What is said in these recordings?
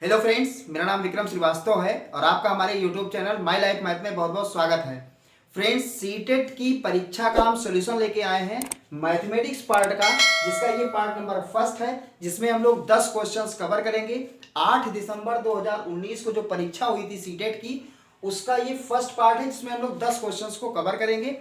Hello friends, मेरा नाम विक्रम श्रीवास्तव है और आपका हमारे YouTube channel my life math में बहुत बहुत स्वागत है। फ्रेंड्स, सीटेट की परीक्षा का हम सॉल्यूशन लेके आए हैं मैथमेटिक्स पार्ट का, जिसका ये पार्ट नंबर फर्स्ट है, जिसमें हम लोग 10 क्वेश्चंस कवर करेंगे। 8 दिसंबर 2019 को जो परीक्षा हुई थी सीटेट की, उसका ये फर्स्ट पार्ट है, जिसमें हम लोग 10 क्वेश्चंस को कवर करेंगे।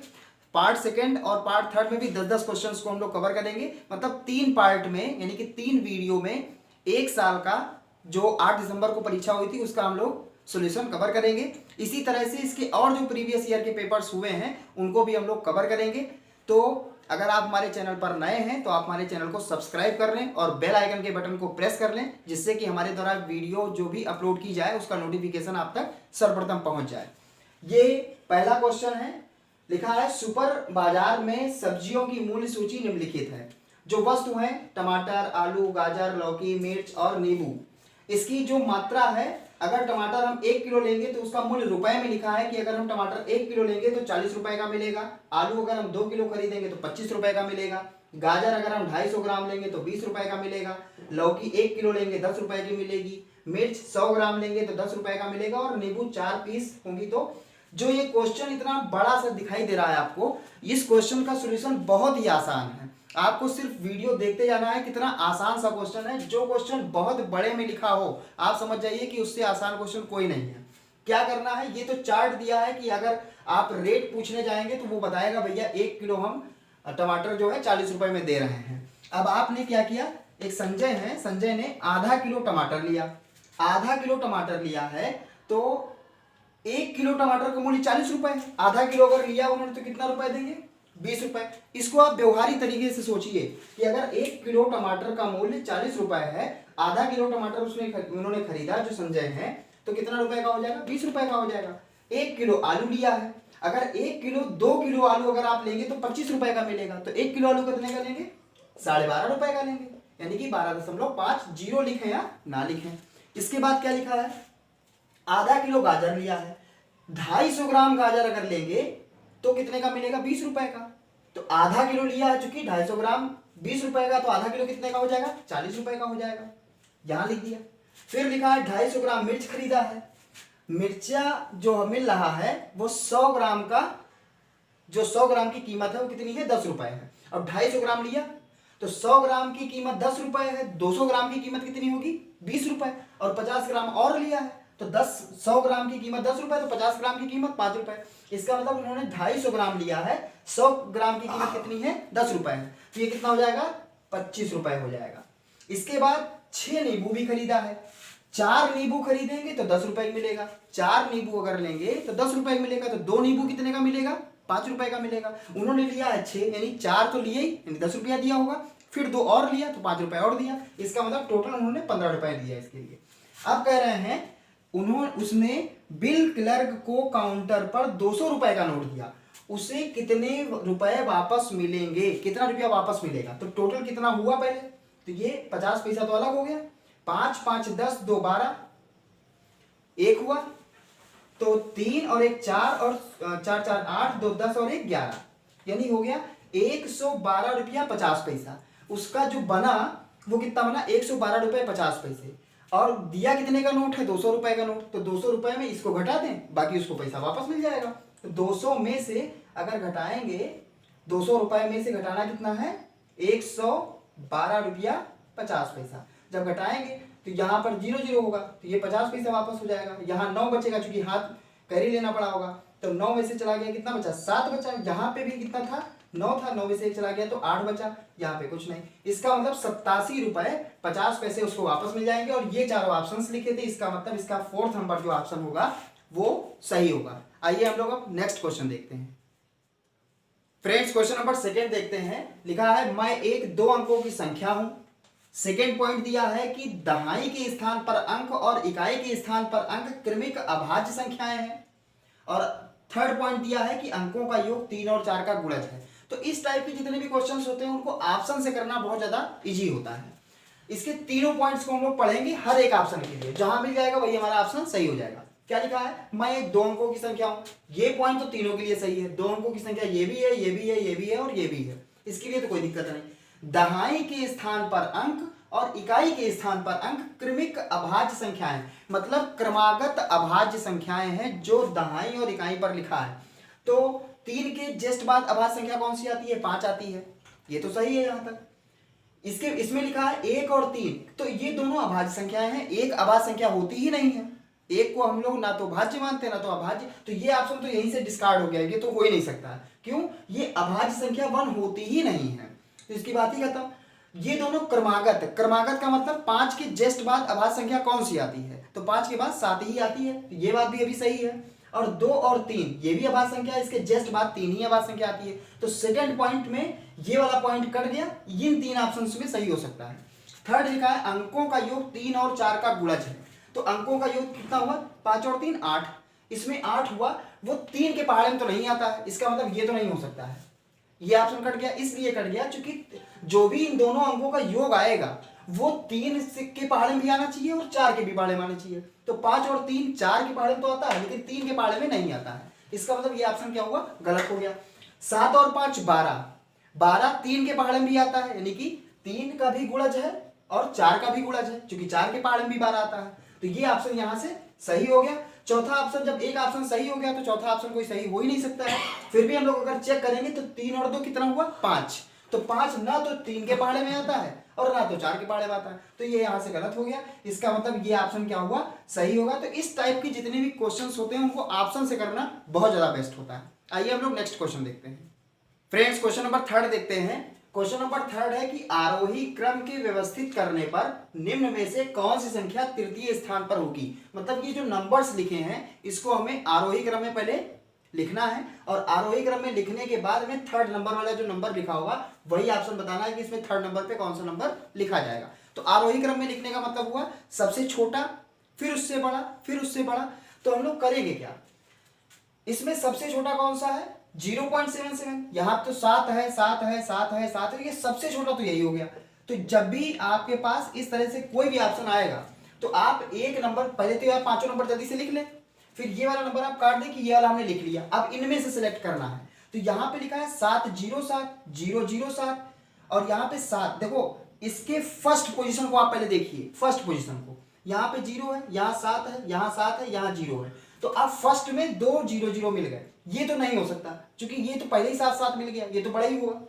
पार्ट सेकंड और पार्ट थर्ड में भी 10-10 क्वेश्चंस को हम लोग कवर करेंगे, मतलब 3 पार्ट में, यानी कि 3 वीडियो में 1 साल का जो 8 दिसंबर को परीक्षा हुई थी उसका हम लोग सॉल्यूशन कवर करेंगे। इसी तरह से इसके और जो प्रीवियस ईयर के पेपर्स हुए हैं उनको भी हम लोग कवर करेंगे। तो अगर आप हमारे चैनल पर नए हैं तो आप हमारे चैनल को सब्सक्राइब कर लें और बेल आइकन के बटन को प्रेस कर लें, जिससे कि हमारे द्वारा वीडियो जो भी अपलोड की जाए उसका नोटिफिकेशन आप तक सर्वप्रथम पहुंच जाए। ये पहला क्वेश्चन है, लिखा है सुपर बाजार में सब्जियों की मूल्य सूची निम्नलिखित है। जो वस्तु है टमाटर, आलू, गाजर, लौकी, मिर्च और नींबू, इसकी जो मात्रा है, अगर टमाटर हम 1 किलो लेंगे तो उसका मूल्य रुपए में लिखा है कि अगर हम टमाटर 1 किलो लेंगे तो 40 रुपए का मिलेगा। आलू अगर हम 2 किलो खरीदेंगे तो 25 रुपए का मिलेगा। गाजर अगर हम 250 ग्राम लेंगे तो 20 रुपए का मिलेगा। लौकी 1 किलो लेंगे 10 रुपए की मिलेगी। मिर्च 100 ग्राम लेंगे तो 10 रुपए का मिलेगा और नींबू 4 पीस होंगी। तो जो ये क्वेश्चन इतना बड़ा सा दिखाई दे रहा है आपको, इस क्वेश्चन का सोल्यूशन बहुत ही आसान है। आपको सिर्फ वीडियो देखते जाना है, कितना आसान सा क्वेश्चन है। जो क्वेश्चन बहुत बड़े में लिखा हो आप समझ जाइए कि उससे आसान क्वेश्चन कोई नहीं है। क्या करना है, ये तो चार्ट दिया है कि अगर आप रेट पूछने जाएंगे तो वो बताएगा भैया 1 किलो हम टमाटर जो है 40 रुपए में दे रहे हैं। अब आपने क्या किया, एक संजय है, संजय ने आधा किलो टमाटर लिया। आधा किलो टमाटर लिया है तो 1 किलो टमाटर का मूल्य 40 रुपए। आधा किलो अगर लिया उन्होंने तो कितना रुपए देंगे, 20 रुपए। इसको आप व्यवहारिक तरीके से सोचिए कि अगर 1 किलो टमाटर का मूल्य 40 रुपए है, आधा किलो टमाटर उन्होंने खरीदा जो संजय है, तो कितना रुपए का हो जाएगा, 20 रुपए का हो जाएगा। 1 किलो आलू लिया है, अगर 2 किलो आलू अगर आप लेंगे तो 25 रुपए का मिलेगा। तो 1 किलो आलू कितने का लेंगे, 12.5 रुपए का लेंगे, यानी कि 12.5। जीरो लिखें या ना लिखें। इसके बाद क्या लिखा है, आधा किलो गाजर लिया है। 250 ग्राम गाजर अगर लेंगे तो कितने का मिलेगा, 20 रुपए का। तो आधा किलो लिया है, चूंकि 250 ग्राम 20 रुपए का, तो आधा किलो कितने का हो जाएगा, 40 रुपए का हो जाएगा। यहां लिख दिया। फिर लिखा है 250 ग्राम मिर्च खरीदा है। मिर्चा जो मिल रहा है वो 100 ग्राम का, जो 100 ग्राम की कीमत है वो कितनी है, 10 रुपए है। अब 250 ग्राम लिया तो 100 ग्राम की कीमत 10 रुपए है, 200 ग्राम की कीमत कितनी होगी, 20 रुपए। और 50 ग्राम और लिया है तो 100 ग्राम की कीमत 10 रुपए, तो 50 ग्राम की कीमत 5 रुपए। इसका मतलब उन्होंने 250 ग्राम लिया है, 100 ग्राम की कीमत कितनी है, 10 रुपए है, तो ये कितना हो जाएगा, 25 रुपए हो जाएगा। इसके बाद 6 नींबू भी खरीदा है। 4 नींबू खरीदेंगे तो 10 रुपए मिलेगा। 4 नींबू अगर लेंगे तो 10 रुपए मिलेगा। तो 2 नींबू कितने का मिलेगा, 5 रुपए का मिलेगा। उन्होंने लिया है 6, यानी 4 तो लिए ही, यानी 10 रुपया दिया होगा। फिर 2 और लिया तो 5 रुपए और दिया। इसका मतलब टोटल उन्होंने 15 रुपए दिया इसके लिए। अब कह रहे हैं उसने बिल क्लर्क को काउंटर पर 200 रुपए का नोट दिया, उसे कितने रुपए वापस मिलेंगे, कितना रुपया वापस मिलेगा। तो टोटल कितना हुआ पहले, तो ये 50 पैसा तो अलग हो गया, 5 5 10 2 12, 1 हुआ तो 3 और 1 4 और 4 4 8, 2 10 और 1 11, यानी हो गया 112 रुपया 50 पैसा। उसका जो बना वो कितना बना, 112 रुपये 50 पैसे। और दिया कितने का नोट है, 200 रुपए का नोट। तो 200 रुपए में इसको घटा दें, बाकी उसको पैसा वापस मिल जाएगा। तो 200 में से अगर घटाएंगे, 200 रुपए में से घटाना कितना है, 112 रुपया 50 पैसा। जब घटाएंगे तो यहाँ पर 0 0 होगा, तो ये 50 पैसा वापस हो जाएगा। यहाँ 9 बचेगा, चूंकि हाथ कैरी लेना पड़ा होगा। तो 9 में से चला गया, कितना बचा, 7 बचा। यहाँ पे भी कितना था, 9 था, 9 में से 1 चला गया तो 8 बचा। यहाँ पे कुछ नहीं। इसका मतलब 87 रुपए 50 पैसे उसको वापस मिल जाएंगे। और ये चारों ऑप्शंस लिखे थे, इसका मतलब इसका 4th नंबर जो ऑप्शन होगा वो सही होगा। आइए हम लोग अब नेक्स्ट क्वेश्चन देखते हैं। फ्रेंड्स, क्वेश्चन नंबर 2 देखते हैं। लिखा है मैं एक 2 अंकों की संख्या हूं। सेकेंड पॉइंट दिया है कि दहाई के स्थान पर अंक और इकाई के स्थान पर अंक क्रमिक अभाज्य संख्याएं हैं। और थर्ड पॉइंट दिया है कि अंकों का योग 3 और 4 का गुणज है। तो इस टाइप के जितने भी क्वेश्चंस होते हैं उनको ऑप्शन से करना बहुत ज्यादा इजी होता है। इसके तीनों पॉइंट्स को हम लोग पढ़ेंगे, हर एक ऑप्शन के लिए जहां मिल जाएगा वही हमारा ऑप्शन सही हो जाएगा। क्या लिखा है, मैं एक 2 अंकों की संख्या हूं। ये पॉइंट तो तीनों के लिए सही है। 2 अंकों की संख्या ये भी है, ये भी है, ये भी है और ये भी है, इसके लिए तो कोई दिक्कत नहीं। दहाई के स्थान पर अंक और इकाई के स्थान पर अंक क्रमिक अभाज्य संख्याएं, मतलब क्रमागत अभाज्य संख्याएं हैं जो दहाई और इकाई पर लिखा है। तो 3 के जस्ट बाद अभाज्य संख्या कौन सी आती है? 5 आती है। ये तो सही है यहाँ तक। इसमें लिखा है 1 और 3, तो ये दोनों अभाज्य संख्याएं हैं। एक अभाज्य संख्या होती ही नहीं है, एक को हम लोग ना तो भाज्य मानते ना तो अभाज्य, तो ये ऑप्शन तो यहीं से डिस्कार्ड हो गया, ये तो हो ही नहीं सकता है। क्यों? ये अभाज्य संख्या 1 होती ही नहीं है, तो इसकी बात ही खत्म। ये दोनों क्रमागत, क्रमागत का मतलब 5 के जस्ट बाद अभाज्य संख्या कौन सी आती है? तो 5 के बाद 7 ही आती है, तो ये बात भी अभी सही है। और 2 और 3 ये भी अभाज्य संख्या है, इसके जस्ट बाद 3 ही अभाज्य संख्या आती है। तो सेकंड पॉइंट में ये वाला पॉइंट कट गया, इन 3 ऑप्शंस में सही हो सकता है। थर्ड लिखा है अंकों का योग 3 और 4 का गुणज है। तो अंकों का योग कितना हुआ? 5 और 3 8, इसमें 8 हुआ, वो 3 के पहाड़े में तो नहीं आता है, इसका मतलब ये तो नहीं हो सकता है। ये ऑप्शन कट गया, इसलिए कट गया क्योंकि जो भी इन दोनों अंकों का योग आएगा वो 3 के पहाड़े में भी आना चाहिए और 4 के भी पहाड़े में आना चाहिए। तो 5 और 3 4 के पहाड़े में तो आता है, लेकिन 3 के पहाड़े में नहीं आता है, इसका मतलब ये ऑप्शन क्या हुआ? गलत हो गया। 7 और 5 12, 12 3 के पहाड़े में भी आता है, यानी कि 3 का भी गुणज है और 4 का भी गुणज है, क्योंकि 4 के पहाड़े में भी 12 आता है, तो ये ऑप्शन यहां से सही हो गया। चौथा ऑप्शन, जब एक ऑप्शन सही हो गया तो चौथा ऑप्शन कोई सही हो ही नहीं सकता है। फिर भी हम लोग अगर चेक करेंगे तो 3 और 2 कितना हुआ? 5, तो 5 ना तो 3 के पहाड़े में आता है और ना तो 4 के पहाड़े में आता है, तो ये यहां से गलत हो गया। इसका मतलब ये ऑप्शन क्या हुआ? सही होगा। तो इस टाइप की जितने भी क्वेश्चंस होते हैं उनको ऑप्शन से करना बहुत ज्यादा बेस्ट होता है। आइए हम लोग नेक्स्ट क्वेश्चन देखते हैं। फ्रेंड्स क्वेश्चन नंबर 3 देखते हैं। क्वेश्चन नंबर 3 है कि आरोही क्रम के व्यवस्थित करने पर निम्न में से कौन सी संख्या तृतीय स्थान पर होगी? मतलब ये जो नंबर्स लिखे हैं इसको हमें आरोही क्रम में पहले लिखना है और आरोही क्रम में लिखने के बाद में थर्ड नंबर वाला जो नंबर लिखा होगा वही ऑप्शन बताना है कि इसमें थर्ड नंबर पे कौन सा नंबर लिखा जाएगा। तो आरोही क्रम में लिखने का मतलब हुआ सबसे छोटा, फिर उससे बड़ा, फिर उससे बड़ा। तो हम लोग करेंगे क्या? इसमें सबसे छोटा कौन सा है? 0.77, यहाँ तो 7 है, 7 है, 7 है, 7 है, ये सबसे छोटा तो यही हो गया। तो जब भी आपके पास इस तरह से कोई भी ऑप्शन आएगा तो आप एक नंबर पहले तो आप 5 नंबर जल्दी से लिख लें, फिर ये वाला नंबर आप काट दें कि ये वाला हमने लिख लिया, अब इनमें से सिलेक्ट करना है। तो यहाँ पे लिखा है 707 और यहाँ पे 7, देखो इसके फर्स्ट पोजीशन को आप पहले देखिए, फर्स्ट पोजीशन को, यहाँ पे 0 है, यहाँ 7 है, यहाँ 7 है, यहाँ 0 है, तो अब फर्स्ट में 2 0 0 मिल गए। ये तो नहीं हो सकता क्योंकि ये तो पहले ही 7 7 मिल गया, ये तो बड़ा ही हुआ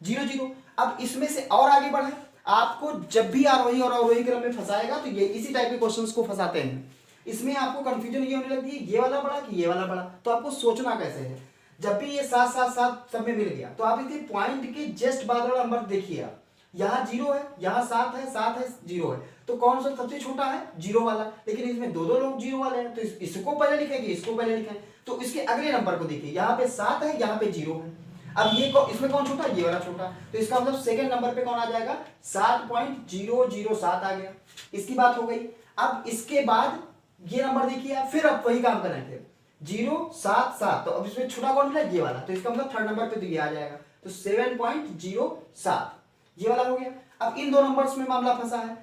0 0। अब इसमें से और आगे बढ़े, आपको जब भी आरोही और अवरोही क्रम में फंसाएगा तो ये इसी टाइप के क्वेश्चंस को फंसाते हैं। इसमें आपको कंफ्यूजन ये होने लगती है ये वाला बड़ा कि ये वाला बड़ा, तो आपको सोचना कैसे है। जब भी ये 7 7 7 सब में मिल गया तो आप इसके पॉइंट के जस्ट बाद वाला नंबर देखिए, आप यहाँ 0 है, यहाँ 7 है, 7 है, 0 है, तो कौन सा सबसे छोटा है? 0 वाला। लेकिन इसमें दो लोग 0 वाले हैं, तो इसको पहले लिखेंगे, इसको पहले लिखें। तो इसके अगले नंबर को देखिए, यहाँ पे 7 है, यहाँ पे 0 है। अब ये इसमें कौन छोटा? ये वाला छोटा। तो इसका मतलब सेकंड नंबर पे कौन आ जाएगा? 7.007 आ गया। इसकी बात हो गई। अब इसके बाद ये नंबर देखिए आप, फिर अब वही काम करना है, 0 7 7, तो अब इसमें छोटा कौन मिला? ये वाला, तो इसका मतलब थर्ड नंबर पे तो ये आ जाएगा, तो 7.07 ये वाला हो गया। अब इन दो नंबर्स में मामला फंसा है,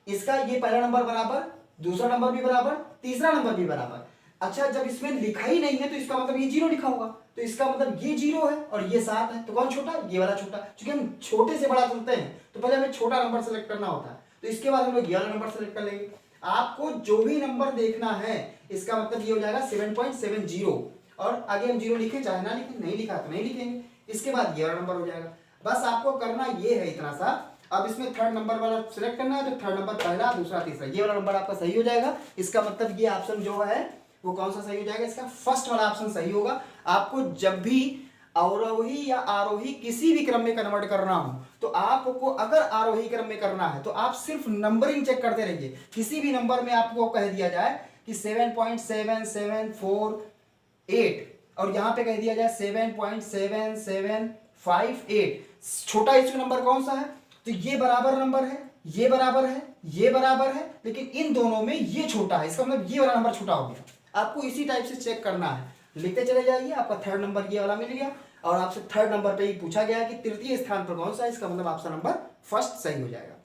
इसका ये पहला नंबर बराबर, दूसरा नंबर भी बराबर, तीसरा नंबर भी बराबर। अच्छा, जब इसमें लिखा ही नहीं है तो इसका मतलब ये 0 लिखा होगा, तो इसका मतलब ये 0 है और ये 7 है, तो कौन छोटा? ये वाला छोटा। क्योंकि हम छोटे से बड़ा चलते हैं तो पहले हमें छोटा नंबर सेलेक्ट करना होता है, तो इसके बाद हम लोग ये वाला नंबर सेलेक्ट कर लेंगे। आपको जो भी नंबर देखना है इसका मतलब ये हो जाएगा 7.70, और आगे हम 0 लिखें चाहे ना लिखें, नहीं लिखा तो नहीं लिखेंगे। इसके बाद ये वाला नंबर हो जाएगा। बस आपको करना ये है इतना सा। अब इसमें थर्ड नंबर वाला सिलेक्ट करना है, तो थर्ड नंबर पहला, दूसरा, तीसरा, ये वाला नंबर आपका सही हो जाएगा। इसका मतलब ये ऑप्शन जो है वो कौन सा सही हो जाएगा? इसका फर्स्ट वाला ऑप्शन सही होगा। आपको जब भी अवरोही या आरोही किसी भी क्रम में कन्वर्ट करना हो तो आपको अगर आरोही क्रम में करना है तो आप सिर्फ नंबरिंग चेक करते रहिए। किसी भी नंबर में आपको कह दिया जाए कि 7.7748 और यहाँ पे कह दिया जाए 7.7758, छोटा इसमें नंबर कौन सा है? तो ये बराबर नंबर है, ये बराबर है, ये बराबर है, लेकिन इन दोनों में ये छोटा है, इसका मतलब ये वाला नंबर छोटा हो गया। आपको इसी टाइप से चेक करना है, लिखते चले जाइए। आपका थर्ड नंबर ये वाला मिल गया और आपसे थर्ड नंबर पे ही पूछा गया कि तृतीय स्थान पर कौन सा है, इसका मतलब आपका नंबर फर्स्ट सही हो जाएगा।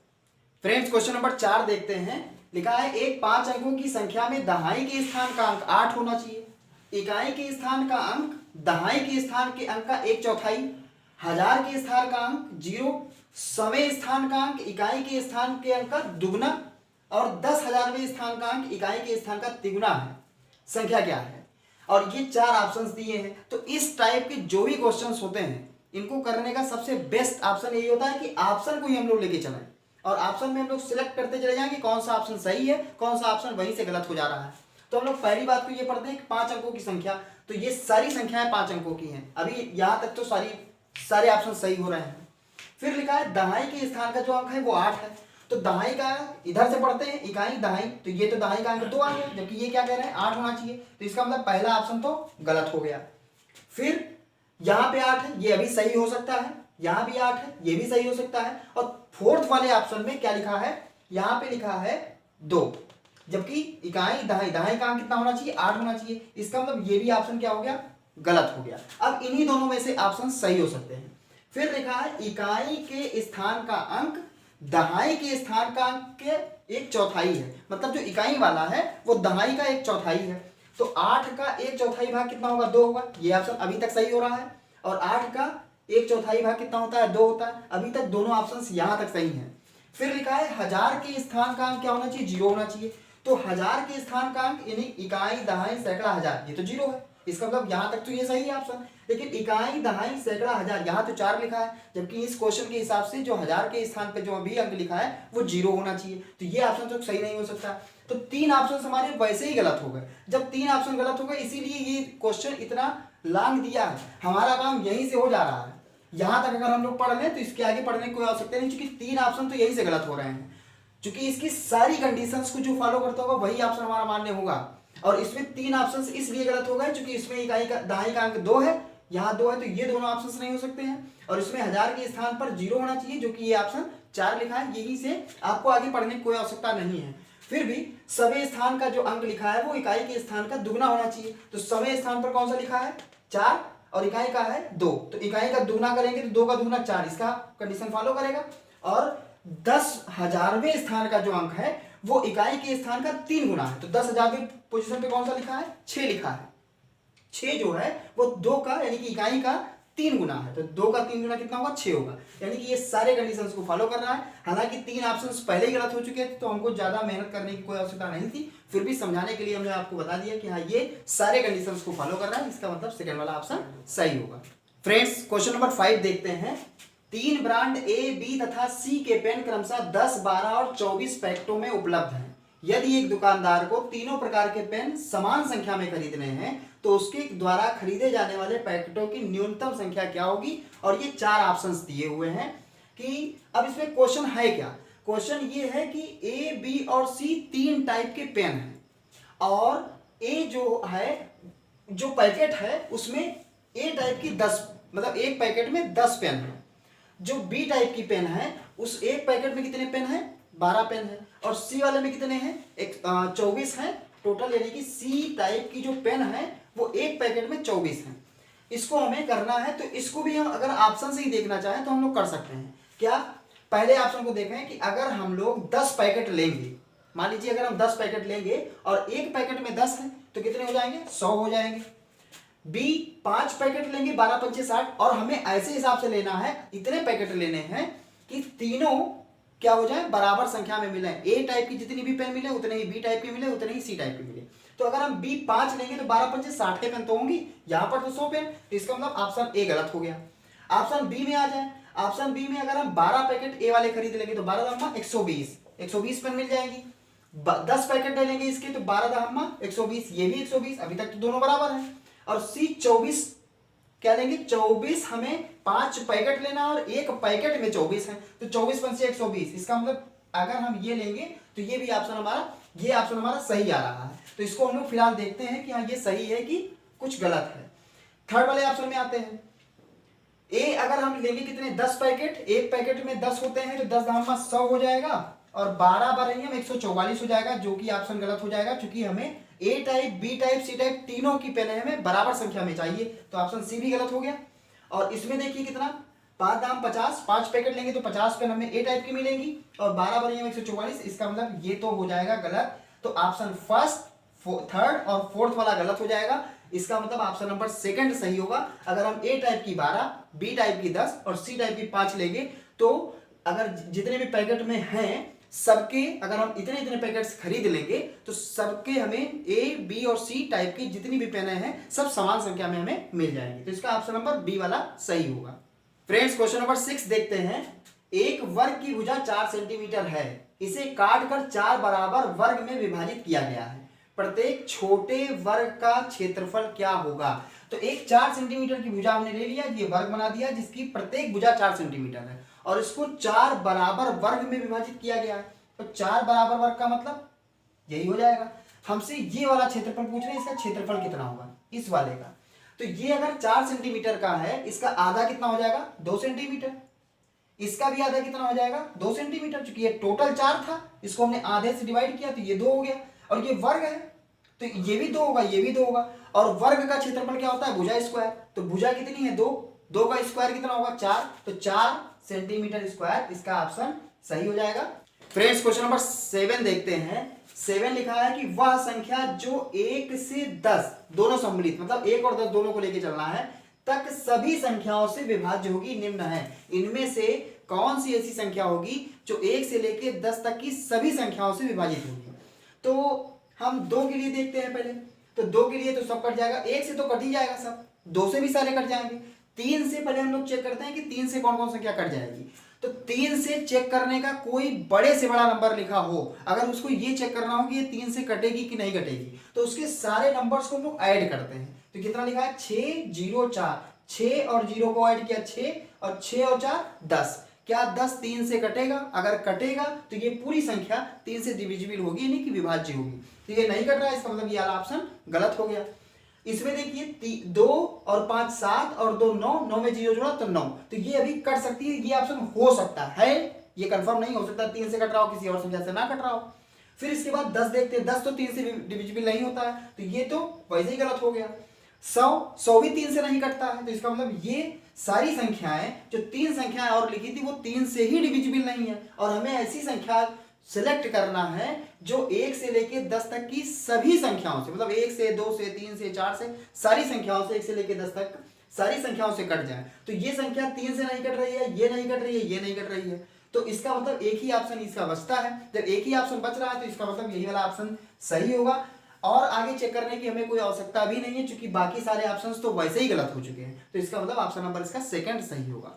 फ्रेंड्स क्वेश्चन नंबर 4 देखते हैं। लिखा है एक 5 अंकों की संख्या में दहाई के स्थान का अंक 8 होना चाहिए, इकाई के स्थान का अंक दहाई के स्थान के अंक का 1/4, हजार के स्थान का अंक 0, सवें स्थानांक इकाई के स्थान के अंक का दुगना और 10,000वें स्थानांक इकाई के स्थान का तिगुना है, संख्या क्या है। और ये 4 ऑप्शंस दिए हैं। तो इस टाइप के जो भी क्वेश्चंस होते हैं इनको करने का सबसे बेस्ट ऑप्शन यही होता है कि ऑप्शन को ही हम लोग लेके चलें और ऑप्शन में हम लोग सिलेक्ट करते चले जाएंगे कौन सा ऑप्शन सही है, कौन सा ऑप्शन वहीं से गलत हो जा रहा है। तो हम लोग पहली बात तो ये पढ़ते हैं कि 5 अंकों की संख्या, तो ये सारी संख्याएं 5 अंकों की हैं। अभी यहाँ तक तो सारे ऑप्शन सही हो रहे हैं। फिर लिखा है दहाई के स्थान का जो अंक है वो 8 है। तो दहाई का इधर से पढ़ते हैं, इकाई दहाई, तो ये तो दहाई का अंक 2 आ गया, जबकि ये क्या कह रहे हैं 8 होना चाहिए। तो इसका मतलब पहला ऑप्शन तो गलत हो गया। फिर यहाँ पे 8 है, ये अभी सही हो सकता है, यहाँ भी 8 है, ये भी सही हो सकता है। और फोर्थ वाले ऑप्शन में क्या लिखा है, यहाँ पे लिखा है 2, जबकि इकाई दहाई, दहाई का अंक कितना होना चाहिए 8 होना चाहिए। इसका मतलब ये भी ऑप्शन क्या हो गया, गलत हो गया। अब इन्हीं दोनों में से ऑप्शन सही हो सकते हैं। फिर लिखा है इकाई के स्थान का अंक दहाई के स्थान का अंक के 1/4 है। मतलब जो इकाई वाला है वो दहाई का 1/4 है। तो 8 का 1/4 भाग कितना होगा, 2 होगा। ये ऑप्शन अभी तक सही हो रहा है। और 8 का 1/4 भाग कितना होता है, 2 होता है। अभी तक दोनों ऑप्शन यहाँ तक सही हैं। फिर लिखा है 1000 के स्थान का अंक क्या होना चाहिए, 0 होना चाहिए। तो 1000 के स्थान का अंक यानी इकाई दहाई सैकड़ा हजार, ये तो 0 है। इसका मतलब यहाँ तक तो ये सही है ऑप्शन। लेकिन इकाई दहाई सैकड़ा हजार, यहाँ तो 4 लिखा है, जबकि इस क्वेश्चन के हिसाब से जो 1000 के स्थान पे जो अभी अंक लिखा है वो 0 होना चाहिए। तो ये ऑप्शन तो सही नहीं हो सकता। तो 3 ऑप्शन हमारे वैसे ही गलत हो गए। जब 3 ऑप्शन गलत हो गए, इसीलिए ये क्वेश्चन इतना लॉन्ग दिया है। हमारा काम यहीं से हो जा रहा है। यहाँ तक अगर हम लोग पढ़ लें तो इसके आगे पढ़ने की कोई आवश्यकता नहीं, क्योंकि 3 ऑप्शन तो यहीं से गलत हो रहे हैं। क्योंकि इसकी सारी कंडीशंस को जो फॉलो करता होगा वही ऑप्शन हमारा मान्य होगा। और इसमें 3 ऑप्शंस इसलिए गलत हो गए क्योंकि इसमें इकाई का दहाई का अंक 2 है, यहाँ 2 है, तो ये दोनों ऑप्शंस नहीं हो सकते हैं। और इसमें 1000 के स्थान पर 0 होना चाहिए, जो कि ये ऑप्शन 4 लिखा है। यही से आपको आगे पढ़ने की कोई आवश्यकता नहीं है। फिर भी सवे स्थान का जो अंक लिखा है वो इकाई के स्थान का दुगना होना चाहिए। तो सवे स्थान पर कौन सा लिखा है, 4, और इकाई का है 2। तो इकाई का दुगना करेंगे तो 2 का दुगना 4, इसका कंडीशन फॉलो करेगा। और 10,000वें स्थान का जो अंक है वो इकाई के स्थान का 3 गुना है। तो 10,000वें पोजीशन पे कौन सा लिखा है, 6 लिखा है। 6 जो है वो 2 का यानी कि इकाई का 3 गुना है। तो 2 का 3 गुना कितना होगा, 6 होगा। यानी कि ये सारे कंडीशंस को फॉलो कर रहा है। हालांकि 3 ऑप्शंस पहले ही गलत हो चुके थे, तो हमको ज्यादा मेहनत करने की कोई आवश्यकता नहीं थी। फिर भी समझाने के लिए हमने आपको बता दिया कि हाँ ये सारे कंडीशंस को फॉलो कर रहा है। इसका मतलब सेकंड वाला ऑप्शन सही होगा। फ्रेंड्स क्वेश्चन नंबर 5 देखते हैं। 3 ब्रांड ए, बी तथा सी के पेन क्रमशः 10, 12 और 24 पैकेटों में उपलब्ध हैं। यदि एक दुकानदार को तीनों प्रकार के पेन समान संख्या में खरीदने हैं तो उसके द्वारा खरीदे जाने वाले पैकेटों की न्यूनतम संख्या क्या होगी। और ये 4 ऑप्शंस दिए हुए हैं कि अब इसमें क्वेश्चन है क्या। क्वेश्चन ये है कि ए, बी और सी 3 टाइप के पेन हैं और ए जो है जो पैकेट है उसमें ए टाइप की 10, मतलब एक पैकेट में 10 पेन है। जो बी टाइप की पेन है उस एक पैकेट में कितने पेन है, 12 पेन है। और सी वाले में कितने हैं, 24 हैं टोटल। यानी कि सी टाइप की जो पेन है वो एक पैकेट में 24 है। इसको हमें करना है, तो इसको भी हम अगर ऑप्शन से ही देखना चाहें तो हम लोग कर सकते हैं। क्या, पहले ऑप्शन को देखें कि अगर हम लोग 10 पैकेट लेंगे, मान लीजिए अगर हम 10 पैकेट लेंगे और एक पैकेट में 10 है तो कितने हो जाएंगे, 100 हो जाएंगे। बी 5 पैकेट लेंगे, 12 पंचे 60, और हमें ऐसे हिसाब से लेना है, इतने पैकेट लेने हैं कि तीनों क्या हो जाए, बराबर संख्या में मिले। ए टाइप की जितनी भी पेन मिले उतने ही बी टाइप की मिले, उतने ही सी टाइप की मिले। तो अगर हम बी 5 लेंगे तो 12 पंचे 60 के पेन तो होंगी, यहाँ पर तो 100 पेन। तो इसका मतलब ऑप्शन ए गलत हो गया। ऑप्शन बी में आ जाए। ऑप्शन बी में अगर हम 12 पैकेट ए वाले खरीद लेंगे तो 12 दहम्मा 120 पेन मिल जाएगी। 10 पैकेट ले लेंगे इसके तो 12 दहम्मा 120, ये भी 120, अभी तक तो दोनों बराबर है। और सी 24 क्या लेंगे, 24 हमें 5 पैकेट लेना और एक पैकेट में 24 है, तो 24 पंचे 120। इसका मतलब अगर हम ये लेंगे तो ये भी ऑप्शन हमारा, ये ऑप्शन हमारा सही आ रहा है। तो इसको हम लोग फिलहाल देखते हैं कि हाँ ये सही है कि कुछ गलत है। थर्ड वाले ऑप्शन में आते हैं। ए अगर हम लेंगे कितने, 10 पैकेट, एक पैकेट में 10 होते हैं तो 10 दहम्मा 100 हो जाएगा और 12 बार हम 144 हो जाएगा, जो कि ऑप्शन गलत हो जाएगा क्योंकि हमें A type, B type, C type तीनों की पेन हमें बराबर संख्या में चाहिए। तो ऑप्शन सी भी गलत हो गया। और इसमें देखिए कितना, 5 दाम 50, 5 पैकेट लेंगे तो 50 पेन हमें ए टाइप की मिलेंगी और 12 बार 144, इसका मतलब ये तो हो जाएगा गलत। तो ऑप्शन फर्स्ट, थर्ड और फोर्थ वाला गलत हो जाएगा। इसका मतलब ऑप्शन नंबर सेकंड सही होगा। अगर हम ए टाइप की 12, बी टाइप की 10 और सी टाइप की 5 लेंगे तो अगर जितने भी पैकेट में हैं सबके, अगर हम इतने इतने पैकेट्स खरीद लेंगे तो सबके हमें ए बी और सी टाइप की जितनी भी पेनें हैं सब समान संख्या में हमें मिल जाएंगी। तो इसका ऑप्शन नंबर बी वाला सही होगा। फ्रेंड्स क्वेश्चन नंबर 6 देखते हैं। एक वर्ग की भुजा 4 सेंटीमीटर है, इसे काट कर 4 बराबर वर्ग में विभाजित किया गया है, प्रत्येक छोटे वर्ग का क्षेत्रफल क्या होगा। तो एक 4 सेंटीमीटर की भुजा हमने ले लिया, ये वर्ग बना दिया जिसकी प्रत्येक भुजा 4 सेंटीमीटर है और इसको 4 बराबर वर्ग में विभाजित किया गया है। तो 4 बराबर वर्ग का मतलब यही हो जाएगा। हमसे ये वाला क्षेत्रफल पूछ रहे हैं, इसका क्षेत्रफल कितना होगा इस वाले का। तो ये अगर 4 सेंटीमीटर का है, इसका आधा कितना हो जाएगा 2 सेंटीमीटर, इसका भी आधा कितना हो जाएगा 2 सेंटीमीटर। चूंकि ये टोटल 4 था, इसको हमने आधे से डिवाइड किया तो ये 2 हो गया और ये वर्ग है तो ये भी 2 होगा, ये भी 2 होगा। और वर्ग का क्षेत्रफल क्या होता है भुजा स्क्वायर। तो भुजा कितनी है 2, 2 का स्क्वायर कितना होगा 4, तो 4 सेंटीमीटर स्क्वायर इसका ऑप्शन सही हो जाएगा। फ्रेंड्स क्वेश्चन नंबर 7 देखते हैं। 7 लिखा है कि वह संख्या जो 1 से 10 दोनों सम्मिलित, मतलब 1 और 10 दोनों को लेके चलना है, तक सभी संख्याओं से विभाज्य होगी निम्न है। इनमें से कौन सी ऐसी संख्या होगी जो 1 से लेके 10 तक की सभी संख्याओं से विभाजित होगी। तो हम 2 के लिए देखते हैं पहले। तो 2 के लिए तो सब कट जाएगा, 1 से तो कट ही जाएगा सब, 2 से भी सारे कट जाएंगे। 3 से पहले हम लोग चेक करते हैं कि 3 से कौन कौन संख्या कट जाएगी। तो 3 से चेक करने का कोई बड़े से बड़ा नंबर लिखा हो, अगर उसको ये चेक करना हो कि ये 3 से कटेगी कि नहीं कटेगी, तो उसके सारे नंबर्स को हम लोग ऐड करते हैं। तो कितना लिखा है 6 0 4, 6 और 0 को ऐड किया 6 और 6 और 4 10। क्या 10 3 से कटेगा? अगर कटेगा तो ये पूरी संख्या 3 से डिविजिबल होगी, यानी कि विभाज्य होगी। तो ये नहीं कट रहा है, इसका मतलब ये वाला ऑप्शन गलत हो गया। इसमें देखिए 2 और 5 7 और 2 9, 9 में 0 जोड़ा तो 9, तो ये अभी कट सकती है, ये ऑप्शन हो सकता है, ये कंफर्म नहीं हो सकता 3 से कट रहा हो, किसी और संख्या से ना कट रहा हो। फिर इसके बाद 10 देखते हैं, 10 तो 3 से डिविजिबल नहीं होता है, तो ये तो वैसे ही गलत हो गया। 100 भी 3 से नहीं कटता है, तो इसका मतलब ये सारी संख्याएं जो 3 संख्याएं और लिखी थी वो 3 से ही डिविजिबल नहीं है। और हमें ऐसी संख्या सिलेक्ट करना है जो 1 से लेके 10 तक की सभी संख्याओं से, मतलब 1 से 2 से 3 से 4 से सारी संख्याओं से, 1 से लेके 10 तक सारी संख्याओं से कट जाए। तो ये संख्या 3 से नहीं कट रही है, ये नहीं कट रही है, ये नहीं कट रही है, तो इसका मतलब एक ही ऑप्शन इसका बचता है। जब एक ही ऑप्शन बच रहा है तो इसका मतलब यही वाला ऑप्शन सही होगा। और आगे चेक करने की हमें कोई आवश्यकता भी नहीं है, क्योंकि बाकी सारे ऑप्शंस तो वैसे ही गलत हो चुके हैं। तो इसका मतलब ऑप्शन नंबर इसका सेकंड सही होगा।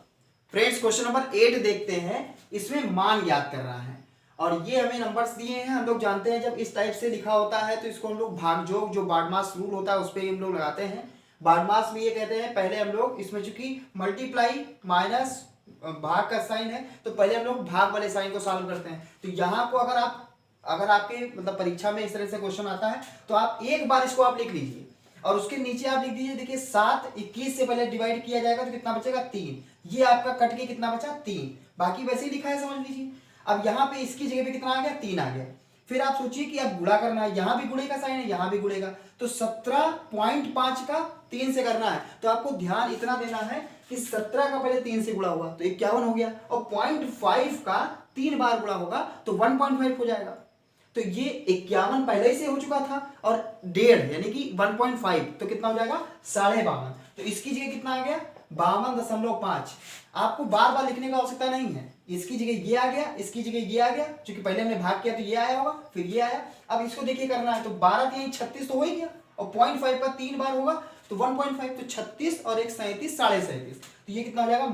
फ्रेंड्स क्वेश्चन नंबर 8 देखते हैं। इसमें मान ज्ञात कर रहा है और ये हमें नंबर्स दिए हैं। हम लोग जानते हैं जब इस टाइप से लिखा होता है तो इसको हम लोग भागयोग, जो बाडमास रूल होता है उस पर हम लोग लगाते हैं। बाडमास में ये कहते हैं पहले हम लोग इसमें चूंकि मल्टीप्लाई माइनस भाग का साइन है, तो पहले हम लोग भाग वाले साइन को सॉल्व करते हैं। तो यहाँ को अगर आपके मतलब परीक्षा में इस तरह से क्वेश्चन आता है तो आप एक बार इसको आप लिख लीजिए और उसके नीचे आप लिख दीजिए, देखिए 7 21 से पहले डिवाइड किया जाएगा तो कितना बचेगा 3, ये आपका कट के कितना बचा 3, बाकी वैसे ही लिखा है समझ लीजिए। अब यहाँ पे इसकी जगह पे कितना आ गया 3 आ गया। फिर आप सोचिए कि अब गुणा करना है, यहाँ भी गुणे का साइन है, यहाँ भी गुणेगा, तो 17.5 का 3 से करना है। तो आपको ध्यान इतना देना है कि 17 का पहले 3 से गुणा हुआ तो 51 हो गया, और 0.5 का 3 बार गुणा होगा तो 1.5 हो जाएगा। तो ये 51 पहले से हो चुका था और 1.5 यानी कि 1.5 तो कितना हो जाएगा 52.5। तो इसकी जगह कितना आ गया 52.5। आपको बार बार लिखने का आवश्यकता नहीं है, इसकी जगह ये आ गया, इसकी जगह ये आ गया, क्योंकि पहले हमने भाग किया तो ये आया होगा, फिर ये आया। अब इसको देखिए करना है तो 12 3 36 तो हो ही गया, और 0.5 का 3 बार होगा तो 1.5, तो 36 और 1 37 37.5, तो ये कितना हो जाएगा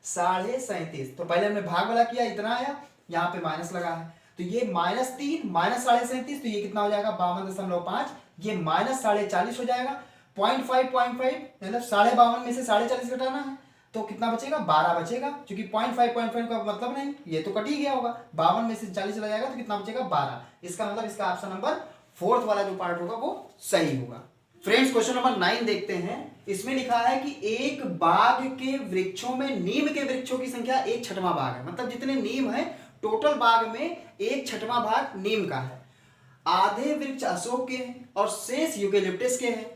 -37.5। तो पहले हमने भाग वाला किया इतना आया, यहाँ पे माइनस लगा है तो ये -3 -37.5, तो ये कितना हो जाएगा 52.5, ये -40.5 हो जाएगा। 0.5 मतलब 52.5 में से 40.5 घटाना है तो कितना बचेगा 12 बचेगा, क्योंकि 0.5 का मतलब नहीं, ये तो कट ही गया होगा, 52 में से 40 चला जाएगा तो कितना बचेगा 12। इसका मतलब इसका ऑप्शन नंबर 4th वाला जो पार्ट होगा वो सही होगा। फ्रेंड्स क्वेश्चन नंबर 9 देखते हैं। इसमें लिखा है कि एक बाग के वृक्षों में नीम के वृक्षों की संख्या 1/6 भाग है, मतलब जितने नीम है टोटल बाग में 1/6 भाग नीम का है। आधे वृक्ष अशोक के हैं और शेष यूकेलिप्टस के हैं।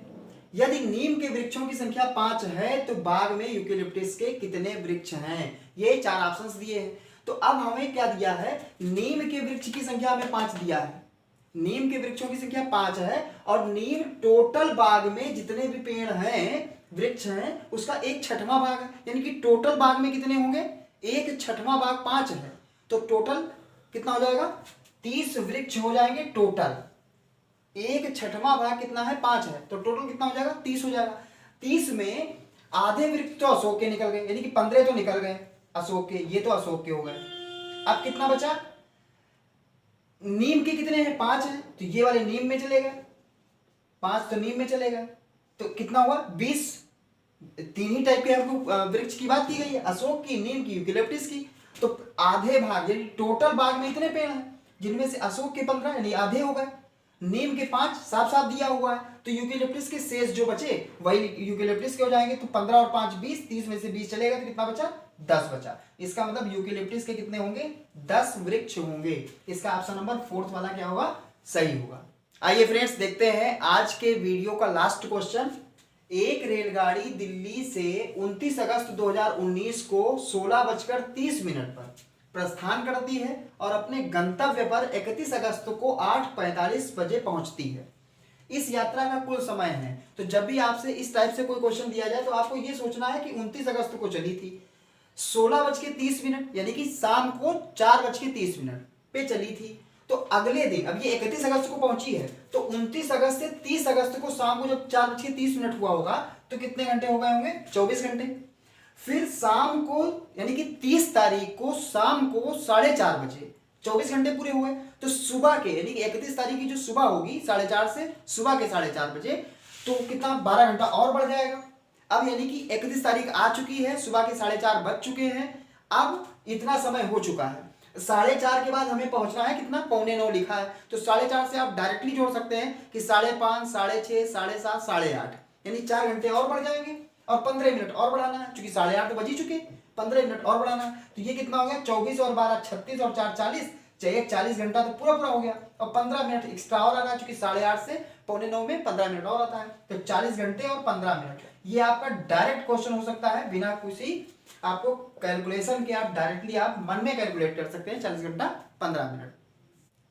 यदि नीम के वृक्षों की संख्या 5 है तो बाग में यूकेलिप्टस के कितने वृक्ष हैं? ये 4 ऑप्शंस दिए हैं। तो अब हमें क्या दिया है, नीम के वृक्ष की संख्या हमें 5 दिया है, नीम के वृक्षों की संख्या 5 है, और नीम टोटल बाग में जितने भी पेड़ हैं वृक्ष हैं उसका 1/6 भाग है, यानी कि टोटल बाग में कितने होंगे एक छठवां भाग 5 है, तो टोटल कितना हो जाएगा? 30 वृक्ष हो जाएंगे टोटल। एक छठवां भाग कितना है? 5 है, तो टोटल कितना हो जाएगा? 30 हो जाएगा। 30 में आधे वृक्ष तो अशोक के निकल गए, यानी कि 15 तो निकल गए अशोक के, ये तो अशोक के हो गए। अब कितना बचा? नीम के कितने हैं? 5 हैं, तो ये वाले नीम में चले गए, 5 तो नीम में चले गए, तो कितना हुआ? 20। तीन ही टाइप के हमको वृक्ष की बात की गई है, अशोक की, नीम की, यूकेलिप्टस की। तो आधे भाग यानी टोटल बाग में इतने पेड़ हैं, जिनमें से अशोक के 15 यानी आधे हो गए, नीम के 5 साफ साफ दिया हुआ है, तो यूकेलिप्टस के शेष जो बचे वही यूकेलिप्टस के हो जाएंगे। तो 15 और 5 20, 30 में से 20 चलेगा तो कितना बचा? 10 बचा। इसका मतलब यूकेलिप्टस के कितने होंगे? 10 वृक्ष होंगे। इसका ऑप्शन नंबर 4 वाला क्या होगा? सही होगा। आइए फ्रेंड्स देखते हैं आज के वीडियो का लास्ट क्वेश्चन। एक रेलगाड़ी दिल्ली से 29 अगस्त 2019 को 16:30 पर प्रस्थान करती है और अपने गंतव्य पर 31 अगस्त को 8:45 बजे पहुंचती है। इस यात्रा का कुल समय है। तो जब भी आपसे इस टाइप से कोई क्वेश्चन दिया जाए तो आपको यह सोचना है कि 29 अगस्त को चली थी, 16:30 यानी कि शाम को 4:30 पे चली थी, तो अगले दिन, अब ये 31 अगस्त को पहुंची है, तो 29 अगस्त से 30 अगस्त को शाम को जब 4:30 हुआ होगा तो कितने घंटे हो गए होंगे? 24 घंटे। फिर शाम को यानी कि 30 तारीख को शाम को 4:30 बजे 24 घंटे पूरे हुए। तो सुबह के यानी कि 31 तारीख की जो सुबह होगी 4:30 से सुबह के 4:30 बजे, तो कितना? 12 घंटा और बढ़ जाएगा। अब यानी कि 31 तारीख आ चुकी है, सुबह के 4:30 बज चुके हैं, अब इतना समय हो चुका है। 4:30 के बाद हमें पहुंचना है कितना? 8:45 लिखा है, तो 4:30 से आप डायरेक्टली जोड़ सकते हैं कि 5:30, 6:30, 7:30, 8:30, यानी 4 घंटे और बढ़ जाएंगे और 15 मिनट और बढ़ाना है, क्योंकि 8:30 तो बज ही चुके, 15 मिनट और बढ़ाना है। तो ये कितना हो गया? 24 और 12 36 और 4 40, चाहिए 40 घंटा तो पूरा पूरा हो गया, और 15 मिनट एक्स्ट्रा और आ रहा है, क्योंकि 8:30 से 8:45 में 15 मिनट और आता है, तो 40 घंटे और 15 मिनट। ये आपका डायरेक्ट क्वेश्चन हो सकता है, बिना किसी आपको कैलकुलेशन के आप डायरेक्टली आप मन में कैलकुलेट कर सकते हैं 40 घंटा 15 मिनट।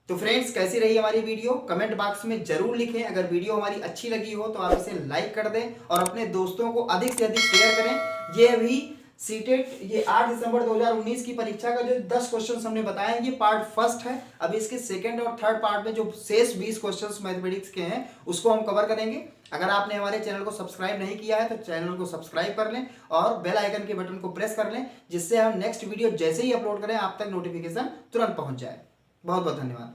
तो फ्रेंड्स कैसी रही हमारी वीडियो? कमेंट बॉक्स में जरूर लिखें। अगर वीडियो हमारी अच्छी लगी हो तो आप इसे लाइक कर दें और अपने दोस्तों को अधिक से अधिक शेयर करें। ये अभी सीटेट ये 8 दिसंबर 2019 की परीक्षा का जो 10 क्वेश्चन हमने बताया ये पार्ट फर्स्ट है। अभी इसके सेकंड और थर्ड पार्ट में जो शेष 20 क्वेश्चंस मैथमेटिक्स के हैं उसको हम कवर करेंगे। अगर आपने हमारे चैनल को सब्सक्राइब नहीं किया है तो चैनल को सब्सक्राइब कर लें और बेल आइकन के बटन को प्रेस कर लें, जिससे हम नेक्स्ट वीडियो जैसे ही अपलोड करें आप तक नोटिफिकेशन तुरंत पहुंच जाए। बहुत बहुत धन्यवाद।